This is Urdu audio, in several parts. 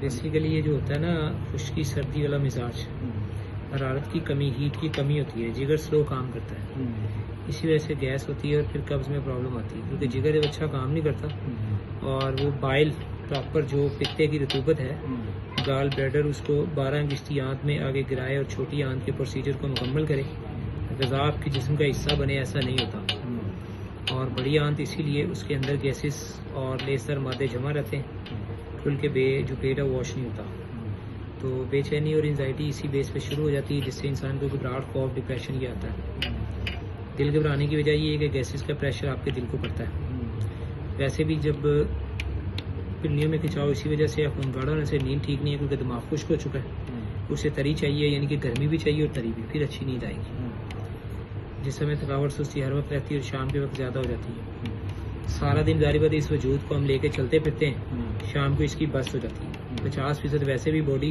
بیسیکلی یہ جو ہوتا ہے نا خشکی سردی والا مزاج، حرارت کی کمی، ہیٹ کی کمی ہوتی ہے، جگر سلو کام کرتا ہے، اسی وجہ سے گیس ہوتی ہے اور پھر قبض میں پرابلم آتی ہے، کیونکہ جگر جب اچھا کام نہیں کرتا اور وہ بائل پراپر جو پتے کی رطوبت ہے گال بلیڈر اس کو 12 انگشتی آنت میں آگے گرائے اور چھوٹی آنت کے پروسیجر کو مکمل کرے، غذا آپ کے جسم کا حصہ بنے، ایسا نہیں ہوتا۔ اور بڑی آنت اسی لیے اس کے اندر گیسز اور لیزر مادے جمع رہتے ہیں، کھل کے جو پیٹ ہے واش نہیں ہوتا، تو بے چینی اور انزائٹی اسی بیس پہ شروع ہو جاتی ہے، جس سے انسان کو گھبراہٹ، خوف، ڈپریشن یہ آتا ہے۔ دل گھبرانے کی وجہ یہ ہے کہ گیسز کا پریشر آپ کے دل کو پڑتا ہے۔ ویسے بھی جب پنڈلیوں میں کھنچاؤ اسی وجہ سے خون گاڑھا ہونے سے نیند ٹھیک نہیں ہے، کیونکہ دماغ خشک ہو چکا ہے، اسے تری چاہیے، یعنی کہ گرمی بھی چاہیے اور تری بھی، پھر اچھی نیند آئے گی۔ جس سمے تھکاوٹ سستی ہر وقت رہتی ہے اور شام کے وقت زیادہ ہو جاتی ہے، سارا دن ظاہر بات اس وجود کو ہم لے کے چلتے پھرتے ہیں، شام کو اس کی بس ہو جاتی ہے۔ 50% ویسے بھی باڈی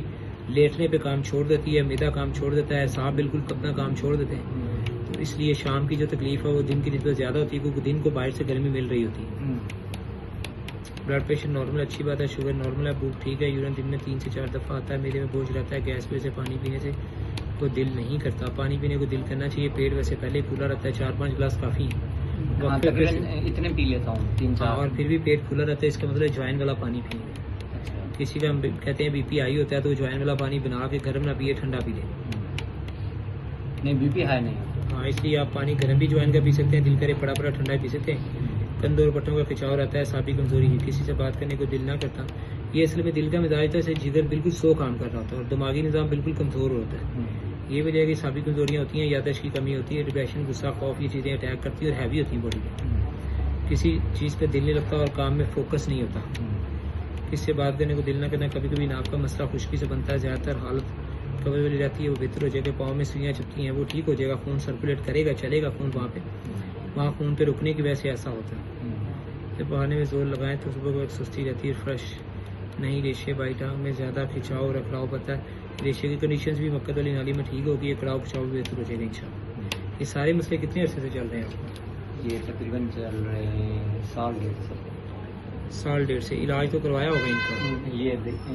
لیٹنے پہ کام چھوڑ دیتی ہے، معدہ کام چھوڑ دیتا ہے، سانپ بالکل اپنا کام چھوڑ دیتے ہیں، تو اس لیے شام کی جو تکلیف ہے وہ دن کی نسبت زیادہ ہوتی ہے، کیونکہ دن کو باہر سے گرمی مل رہی ہوتی ہے۔ بلڈ پریشر نارمل، اچھی بات ہے، شوگر نارمل ہے، بھوک ٹھیک ہے، یورین دن میں 3 سے 4 دفعہ آتا ہے، میدے میں بوجھ رہتا ہے، گیس وجہ سے پانی پینے سے کو دل نہیں کرتا، پانی پینے کو دل کرنا چاہیے، پیٹ ویسے پہلے کھلا رہتا ہے، 4-5 گلاس کافی اتنے پی لیتا ہوں 3-4، اور پھر بھی پیٹ کھلا رہتا ہے، اس کا مطلب جوائن والا پانی پیے۔ کسی کا ہم کہتے ہیں بی پی ہائی ہوتا ہے تو وہ جوائن والا پانی بنا کے گرم نہ پیے، ٹھنڈا پی لے۔ نہیں بی پی ہائی نہیں، ہاں اس لیے آپ پانی گرم بھی جوائن کا پی سکتے ہیں، دل کرے پڑا پڑا ٹھنڈا پی سکتے ہیں۔ کندھوں اور پٹوں کا کھچاؤ رہتا ہے، سابی کمزوری ہے، کسی سے بات کرنے کو دل نہ کرتا، یہ اصل میں دل کا مزاج تھا، سے جگر بالکل سو کام کر رہا ہوتا ہے اور دماغی نظام بالکل کمزور ہوتا ہے۔ یہ وجہ ہے کہ سابی کمزوریاں ہوتی ہیں، یادداشت کی کمی ہوتی ہے، ڈپریشن، غصہ، خوف، یہ چیزیں اٹیک کرتی ہیں اور ہیوی ہوتی ہیں باڈی پہ، کسی چیز پہ دل نہیں لگتا اور کام میں فوکس نہیں ہوتا، کس سے بات کرنے کو دل نہ کرنا، کبھی کبھی ناک کا مسئلہ خشکی سے بنتا ہے، زیادہ تر حالت قبض والی رہتی ہے، وہ بہتر ہو جائے گا، پاؤں میں سوئیاں چپکی ہیں وہ ٹھیک ہو جائے گا، خون سرکولیٹ کرے گا، چلے گا خون وہاں پہ، وہاں خون پہ رکنے کی وجہ سے ایسا ہوتا ہے۔ جب بہانے میں زور لگائیں تو صبح کو ایک سستی رہتی ہے، فرش نہیں، ریشے بائی ٹانگ میں زیادہ کھچاؤ اور اکڑاؤ پڑتا ہے، ریشے کی کنڈیشنز بھی مقد والی نالی میں ٹھیک ہوگی، اکڑاؤ کھچاؤ بھی بہتر ہو جائے گا انشاءاللہ۔ یہ سارے مسئلے کتنے عرصے سے چل رہے ہیں آپ کو؟ یہ تقریباً چل رہے ہیں سال 1.5 سے۔ علاج تو کروایا ہوگا ان کا؟ یہ دیکھیں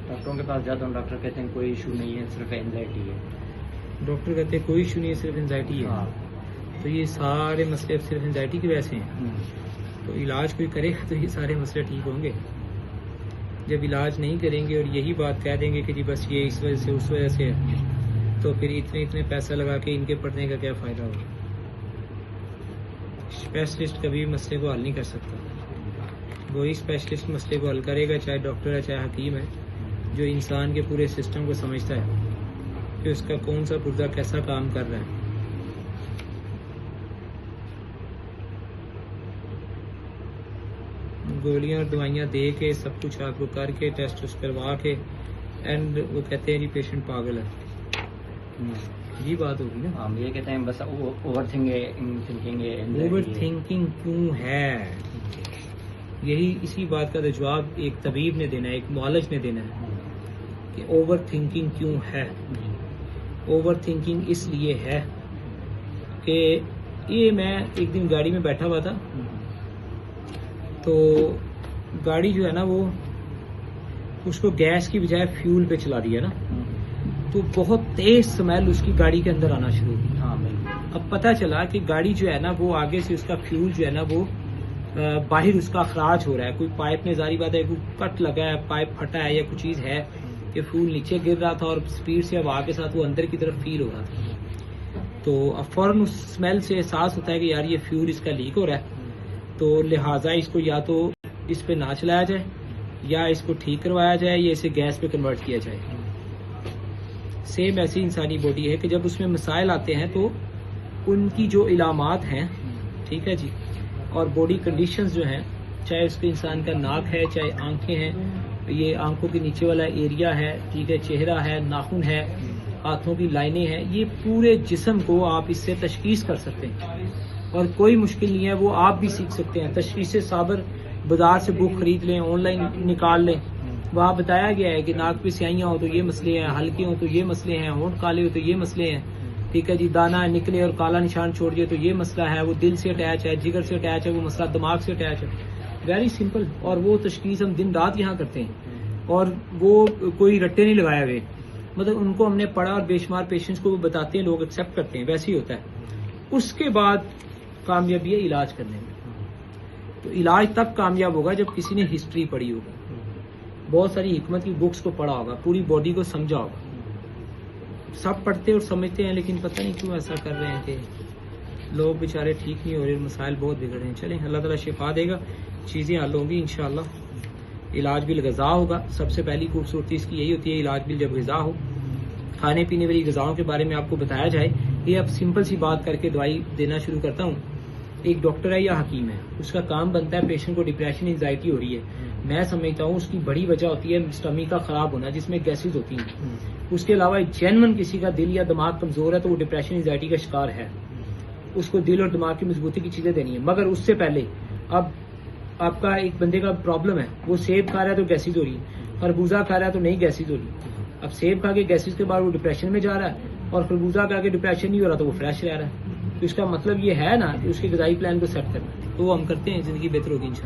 ڈاکٹروں کے پاس جاتا ہوں، ڈاکٹر کہتے ہیں کوئی ایشو نہیں ہے، صرف اینزائٹی ہے۔ ڈاکٹر کہتے ہیں کوئی ایشو نہیں ہے، صرف انزائٹی ہے، تو یہ سارے مسئلے صرف انزائٹی کی وجہ سے ہیں، تو علاج کوئی کرے گا تو یہ سارے مسئلے ٹھیک ہوں گے؟ جب علاج نہیں کریں گے اور یہی بات کہہ دیں گے کہ جی بس یہ اس وجہ سے اس وجہ سے ہے، تو پھر اتنے پیسہ لگا کے ان کے پڑھنے کا کیا فائدہ ہوگا؟ اسپیشلسٹ کبھی مسئلے کو حل نہیں کر سکتا، وہی اسپیشلسٹ مسئلے کو حل کرے گا، چاہے ڈاکٹر ہے چاہے حکیم ہے، جو انسان کے پورے سسٹم کو سمجھتا ہے کہ اس کا کون سا پرزہ کیسا کام کر رہا ہے۔ گولیاں اور دوائیاں دے کے سب کچھ آپ کو کر کے ٹیسٹ کروا کے اینڈ وہ کہتے ہیں جی پیشنٹ پاگل ہے، یہ بات ہوگی نا۔ ہم یہ کہتے ہیں بس اوور تھنکنگ کیوں ہے؟ یہی اسی بات کا جواب ایک طبیب نے دینا ہے، ایک معالج نے دینا ہے کہ اوور تھنکنگ کیوں ہے۔ اوور تھنکنگ اس لیے ہے کہ یہ میں ایک دن گاڑی میں بیٹھا ہوا تھا، تو گاڑی جو ہے نا وہ اس کو گیس کی بجائے فیول پہ چلا دیا نا، تو بہت تیز سمیل اس کی گاڑی کے اندر آنا شروع ہوئی۔ اب پتہ چلا کہ گاڑی جو ہے نا وہ آگے سے اس کا فیول جو ہے نا وہ باہر اس کا اخراج ہو رہا ہے، کوئی پائپ میں ظاہری بات ہے کوئی کٹ لگا ہے، پائپ پھٹا ہے یا کوئی چیز ہے کہ فیول نیچے گر رہا تھا اور سپیڈ سے ہوا کے ساتھ وہ اندر کی طرف فیل ہو رہا تھا، تو اب فوراً اس اسمیل سے احساس ہوتا ہے کہ یار یہ فیول اس کا لیک ہو رہا ہے، تو لہٰذا اس کو یا تو اس پہ نہ چلایا جائے یا اس کو ٹھیک کروایا جائے یا اسے گیس پہ کنورٹ کیا جائے۔ سیم ایسی انسانی باڈی ہے کہ جب اس میں مسائل آتے ہیں تو ان کی جو علامات ہیں، ٹھیک ہے جی، اور باڈی کنڈیشنز جو ہیں، چاہے اس کے انسان کا ناک ہے، چاہے آنکھیں ہیں، یہ آنکھوں کے نیچے والا ایریا ہے، ٹھیک ہے، چہرہ ہے، ناخن ہے، ہاتھوں کی لائنیں ہیں، یہ پورے جسم کو آپ اس سے تشخیص کر سکتے ہیں اور کوئی مشکل نہیں ہے، وہ آپ بھی سیکھ سکتے ہیں۔ تشخیص صابر بازار سے بک خرید لیں، آن لائن نکال لیں، وہاں بتایا گیا ہے کہ ناک پہ سیاہیاں ہو تو یہ مسئلے ہیں، ہلکے ہوں تو یہ مسئلے ہیں، ہونٹ کالے ہو تو یہ مسئلے ہیں، ٹھیک ہے جی، دانہ نکلے اور کالا نشان چھوڑ دے تو یہ مسئلہ ہے، وہ دل سے اٹیچ ہے، جگر سے اٹیچ ہے، وہ مسئلہ دماغ سے اٹیچ ہے، ویری سمپل، اور وہ تشخیص ہم دن رات یہاں کرتے ہیں۔ اور وہ کوئی رٹے نہیں لگائے ہوئے، مطلب ان کو ہم نے پڑھا اور بے شمار پیشنٹس کو وہ بتاتے ہیں، لوگ ایکسیپٹ کرتے ہیں، ویسے ہی ہوتا ہے۔ اس کے بعد کامیابی ہے علاج کرنے میں۔ تو علاج تب کامیاب ہوگا جب کسی نے ہسٹری پڑھی ہوگی، بہت ساری حکمت کی بکس کو پڑھا ہوگا، پوری باڈی کو سمجھا ہوگا۔ سب پڑھتے اور سمجھتے ہیں لیکن پتہ نہیں کیوں ایسا کر رہے ہیں کہ لوگ بیچارے ٹھیک نہیں ہو رہے، مسائل بہت بگڑ رہے ہیں۔ چلیں اللہ تعالیٰ شفا دے گا، چیزیں حل ہوں گی انشاءاللہ۔ علاج بھی غذا ہوگا، سب سے پہلی خوبصورتی اس کی یہی ہوتی ہے، علاج بھی جب غذا ہو، کھانے پینے والی غذاؤں کے بارے میں آپ کو بتایا جائے۔ یہ اب سمپل سی بات کر کے دوائی دینا شروع کرتا ہوں۔ ایک ڈاکٹر ہے یا حکیم ہے، اس کا کام بنتا ہے پیشنٹ کو ڈپریشن انزائٹی ہو رہی ہے، میں سمجھتا ہوں اس کی بڑی وجہ ہوتی ہے اسٹمک کا خراب ہونا جس میں گیسز ہوتی ہیں۔ اس کے علاوہ جینون کسی کا دل یا دماغ کمزور ہے تو وہ ڈپریشن انزائٹی کا شکار ہے، اس کو دل اور دماغ کی مضبوطی کی چیزیں دینی ہے۔ مگر اس سے پہلے اب آپ کا ایک بندے کا پرابلم ہے، وہ سیب کھا رہا ہے تو گیسز ہو رہی ہے، خربوزہ کھا رہا ہے تو نہیں گیسز ہو رہی۔ اب سیب کھا کے گیسز کے بعد وہ ڈپریشن میں جا رہا ہے، اور خربوزہ کھا کے ڈپریشن نہیں ہو رہا تو وہ فریش رہ رہا ہے۔ تو اس کا مطلب یہ ہے نا کہ اس کے غذائی پلان کو سیٹ کرنا، تو وہ ہم کرتے ہیں، زندگی بہتر ہوگی انشاءاللہ۔